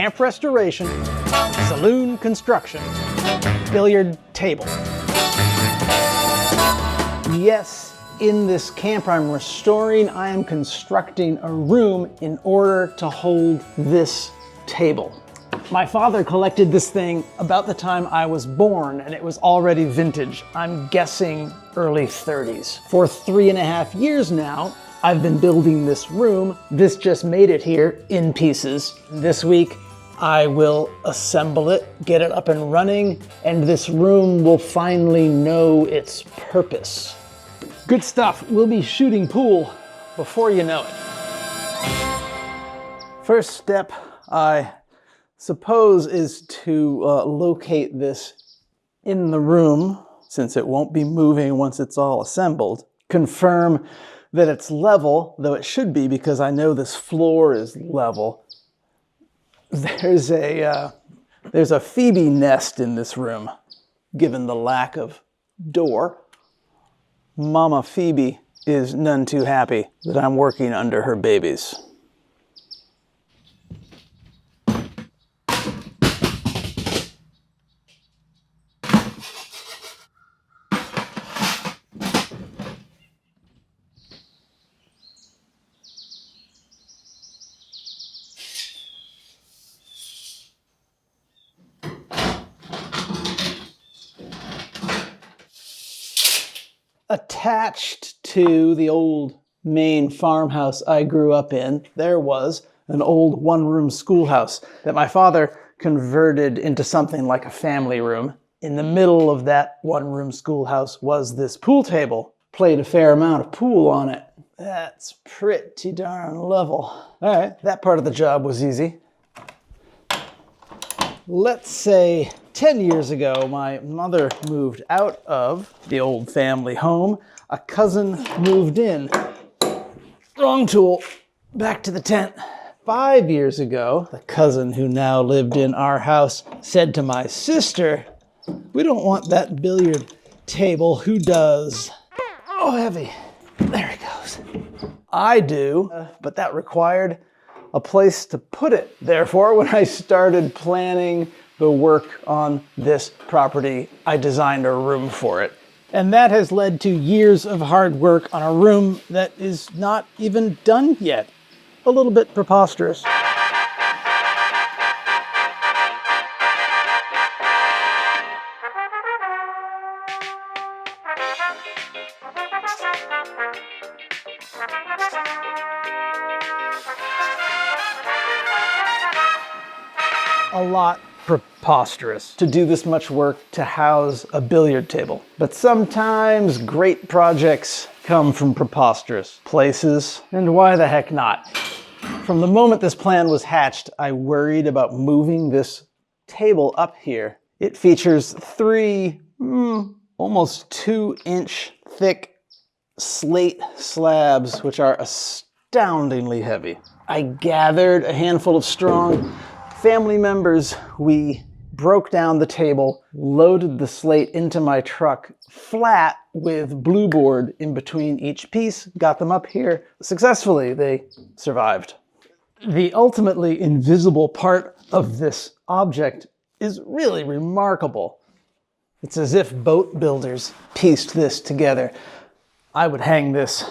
camp restoration, saloon construction, billiard table. Yes, in this camp I'm restoring, I am constructing a room in order to hold this table. My father collected this thing about the time I was born, and it was already vintage. I'm guessing early 30s. For 3.5 years now, I've been building this room. This just made it here in pieces. This week, I will assemble it, get it up and running, and this room will finally know its purpose. Good stuff. We'll be shooting pool before you know it. First step, I suppose, is to locate this in the room, since it won't be moving once it's all assembled. Confirm that it's level, though it should be because I know this floor is level. There's a Phoebe nest in this room, given the lack of door. Mama Phoebe is none too happy that I'm working under her babies. Attached to the old Maine farmhouse I grew up in, there was an old one-room schoolhouse that my father converted into something like a family room. In the middle of that one-room schoolhouse was this pool table. Played a fair amount of pool on it. That's pretty darn level. All right, that part of the job was easy. Let's say 10 years ago, my mother moved out of the old family home. A cousin moved in. Wrong tool. Back to the tent. 5 years ago, the cousin who now lived in our house said to my sister, "We don't want that billiard table. Who does?" Oh, heavy. There it goes. I do, but that required a place to put it. Therefore, when I started planning the work on this property, I designed a room for it. And that has led to years of hard work on a room that is not even done yet. A little bit preposterous. A lot preposterous to do this much work to house a billiard table. But sometimes great projects come from preposterous places, and why the heck not? From the moment this plan was hatched, I worried about moving this table up here. It features 3 almost 2-inch thick slate slabs, which are astoundingly heavy. I gathered a handful of strong family members. We broke down the table, loaded the slate into my truck flat with blue board in between each piece, got them up here. Successfully, they survived. The ultimately invisible part of this object is really remarkable. It's as if boat builders pieced this together. I would hang this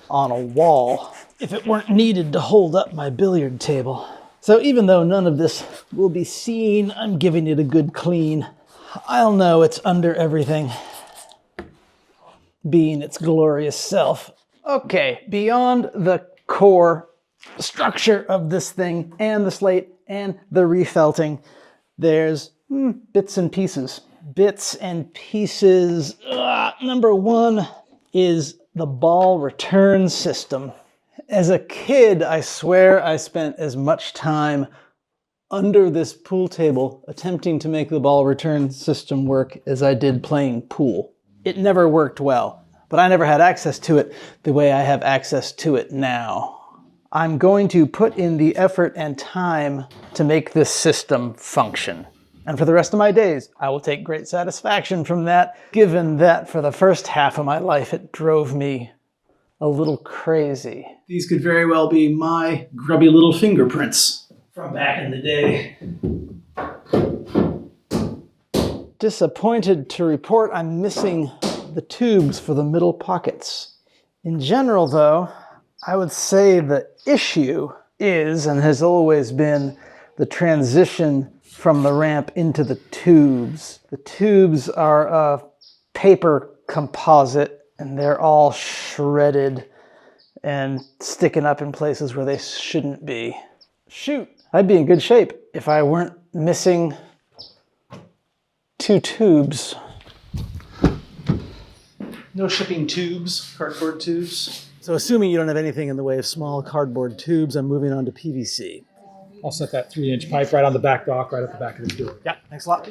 on a wall if it weren't needed to hold up my billiard table. So even though none of this will be seen, I'm giving it a good clean. I'll know it's under everything, being its glorious self. Okay, beyond the core structure of this thing and the slate and the refelting, there's bits and pieces. Bits and pieces. Number 1 is the ball return system. As a kid, I swear I spent as much time under this pool table attempting to make the ball return system work as I did playing pool. It never worked well, but I never had access to it the way I have access to it now. I'm going to put in the effort and time to make this system function. And for the rest of my days, I will take great satisfaction from that, given that for the first half of my life, it drove me a little crazy. These could very well be my grubby little fingerprints. from back in the day. Disappointed to report I'm missing the tubes for the middle pockets. In general, though, I would say the issue is, and has always been, the transition from the ramp into the tubes. The tubes are a paper composite, and they're all shredded and sticking up in places where they shouldn't be. Shoot, I'd be in good shape if I weren't missing 2 tubes. No shipping tubes, cardboard tubes. So assuming you don't have anything in the way of small cardboard tubes, I'm moving on to PVC. I'll set that 3-inch pipe right on the back dock, right at the back of the door. Yeah, thanks a lot.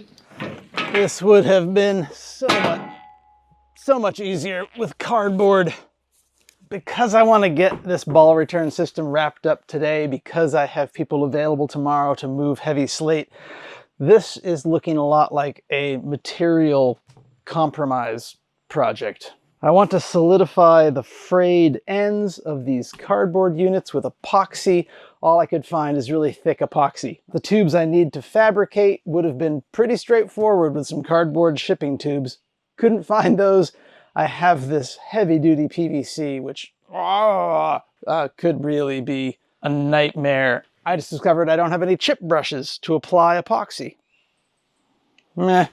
This would have been so much easier with cardboard. Because I want to get this ball return system wrapped up today, because I have people available tomorrow to move heavy slate, this is looking a lot like a material compromise project. I want to solidify the frayed ends of these cardboard units with epoxy. All I could find is really thick epoxy. The tubes I need to fabricate would have been pretty straightforward with some cardboard shipping tubes. Couldn't find those. I have this heavy-duty PVC, which could really be a nightmare. I just discovered I don't have any chip brushes to apply epoxy. Meh.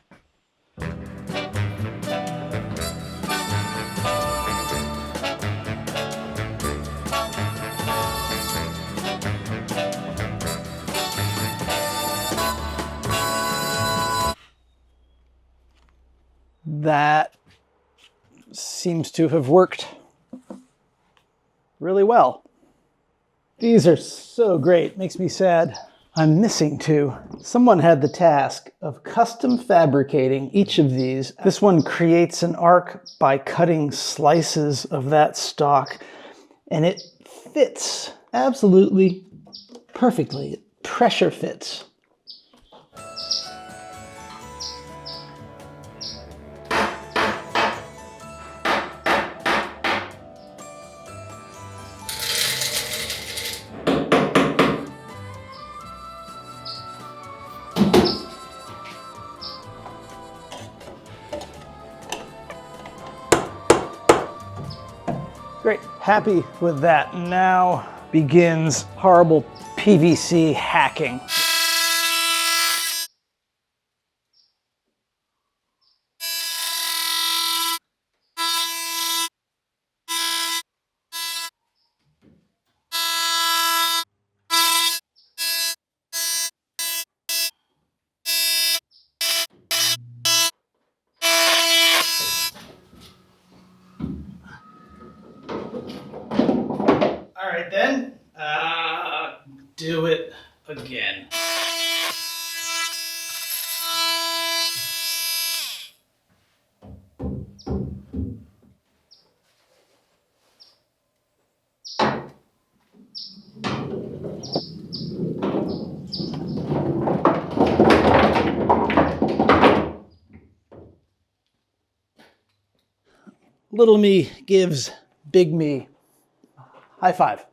That seems to have worked really well. These are so great, makes me sad. I'm missing 2. Someone had the task of custom fabricating each of these. This one creates an arc by cutting slices of that stock, and it fits absolutely perfectly. It pressure fits. Great, happy with that. Now begins horrible PVC hacking. All right then, do it again. Little me gives big me high five.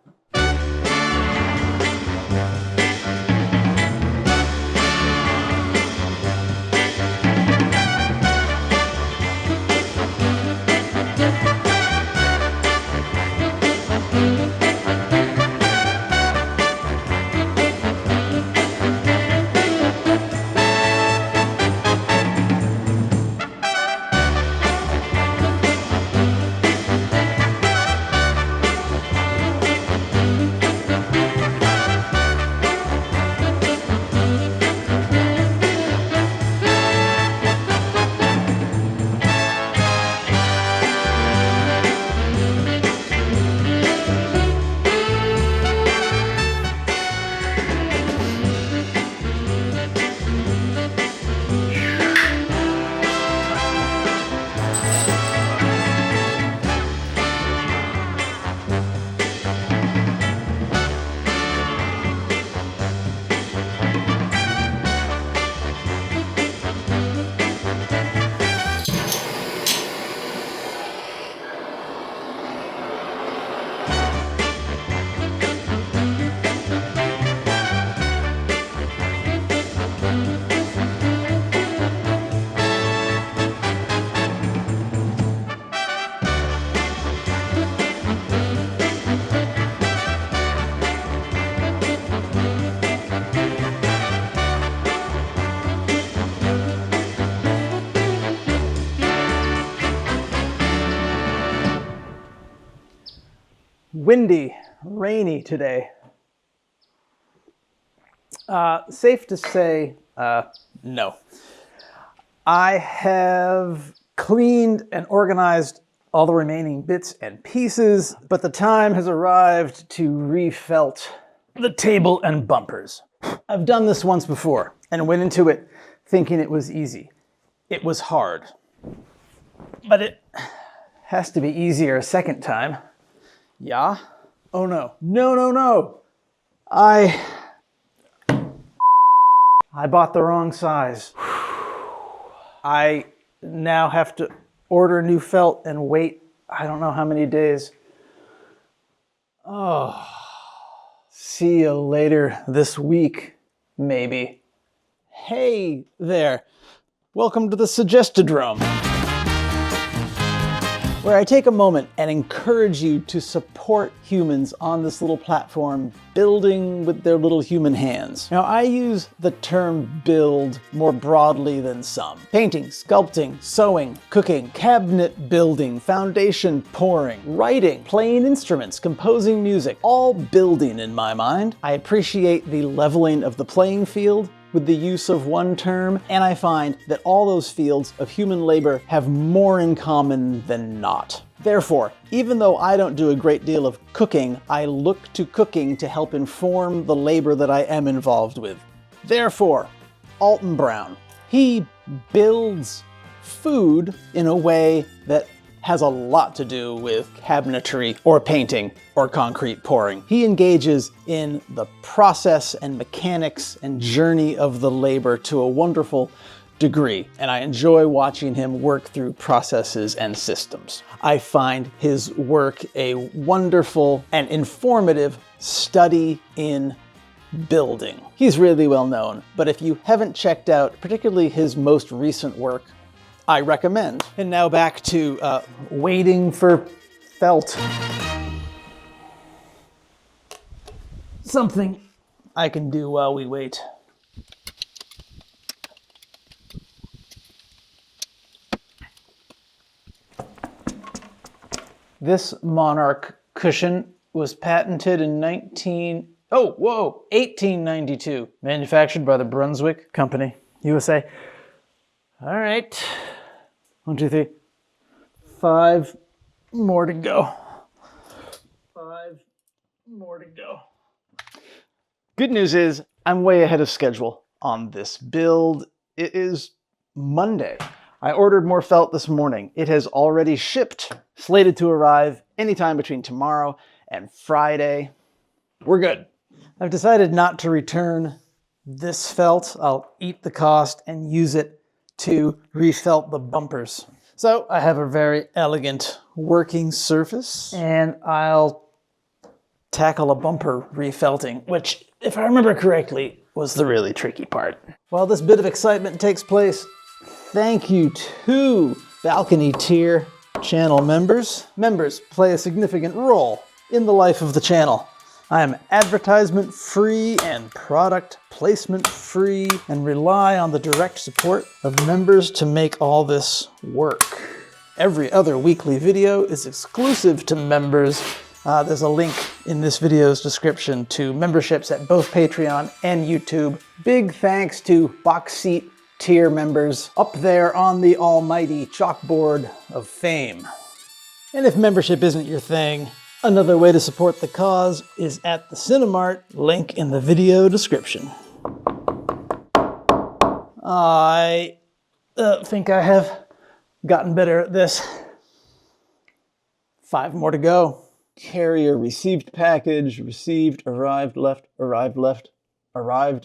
windy, rainy today. Safe to say, no. I have cleaned and organized all the remaining bits and pieces, but the time has arrived to refelt the table and bumpers. I've done this once before and went into it thinking it was easy. It was hard. But it has to be easier a second time. Yeah? Oh no. No. I bought the wrong size. I now have to order new felt and wait I don't know how many days. Oh. See you later this week, maybe. Hey there. Welcome to the Cinodrome, where I take a moment and encourage you to support humans on this little platform, building with their little human hands. Now, I use the term build more broadly than some. Painting, sculpting, sewing, cooking, cabinet building, foundation pouring, writing, playing instruments, composing music, all building in my mind. I appreciate the leveling of the playing field with the use of one term, and I find that all those fields of human labor have more in common than not. Therefore, even though I don't do a great deal of cooking, I look to cooking to help inform the labor that I am involved with. Therefore, Alton Brown, he builds food in a way that has a lot to do with cabinetry or painting or concrete pouring. He engages in the process and mechanics and journey of the labor to a wonderful degree, and I enjoy watching him work through processes and systems. I find his work a wonderful and informative study in building. He's really well known, but if you haven't checked out particularly his most recent work, I recommend. And now back to waiting for felt. Something I can do while we wait. This Monarch cushion was patented in 1892. Manufactured by the Brunswick Company, USA. All right. 1, 2, 3. 5 more to go. 5 more to go. Good news is I'm way ahead of schedule on this build. It is Monday. I ordered more felt this morning. It has already shipped, slated to arrive anytime between tomorrow and Friday. We're good. I've decided not to return this felt. I'll eat the cost and use it to refelt the bumpers. So I have a very elegant working surface, and I'll tackle a bumper refelting, which, if I remember correctly, was the really tricky part. While this bit of excitement takes place, thank you to Balcony Tier channel members. Members play a significant role in the life of the channel. I am advertisement free and product placement free and rely on the direct support of members to make all this work. Every other weekly video is exclusive to members. There's a link in this video's description to memberships at both Patreon and YouTube. Big thanks to Box Seat tier members up there on the almighty chalkboard of fame. And if membership isn't your thing, another way to support the cause is at the Cinemart, link in the video description. I think I have gotten better at this. 5 more to go. Carrier received package, received, arrived, left, arrived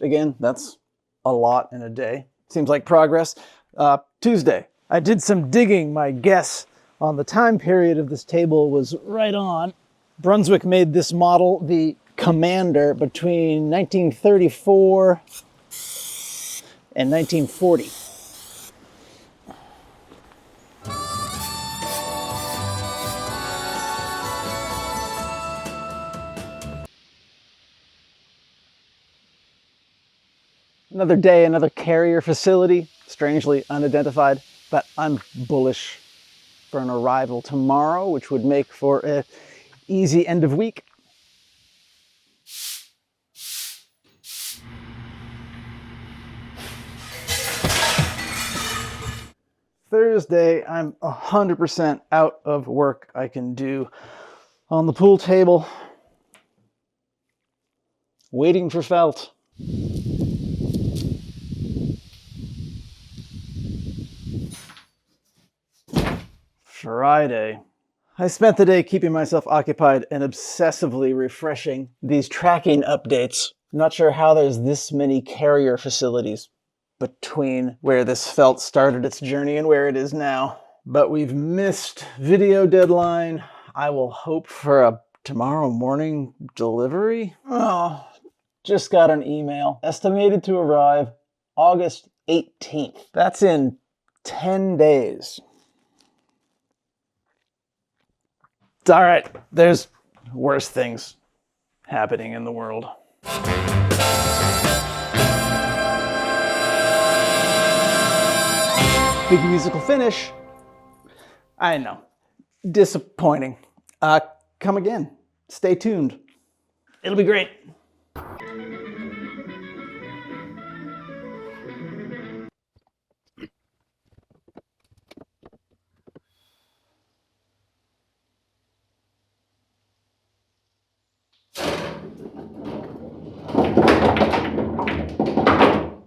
again. That's a lot in a day. Seems like progress. Tuesday, I did some digging. My guess on the time period of this table was right on. Brunswick made this model, the Commander, between 1934 and 1940. Another day, another Carrier facility, strangely unidentified, but I'm bullish for an arrival tomorrow, which would make for a easy end of week. Thursday, I'm 100% out of work I can do on the pool table, waiting for felt. Friday. I spent the day keeping myself occupied and obsessively refreshing these tracking updates. Not sure how there's this many carrier facilities between where this felt started its journey and where it is now. But we've missed video deadline. I will hope for a tomorrow morning delivery. Oh, just got an email. Estimated to arrive August 18th. That's in 10 days. It's all right. There's worse things happening in the world. Big musical finish. I know. Disappointing. Come again. Stay tuned. It'll be great.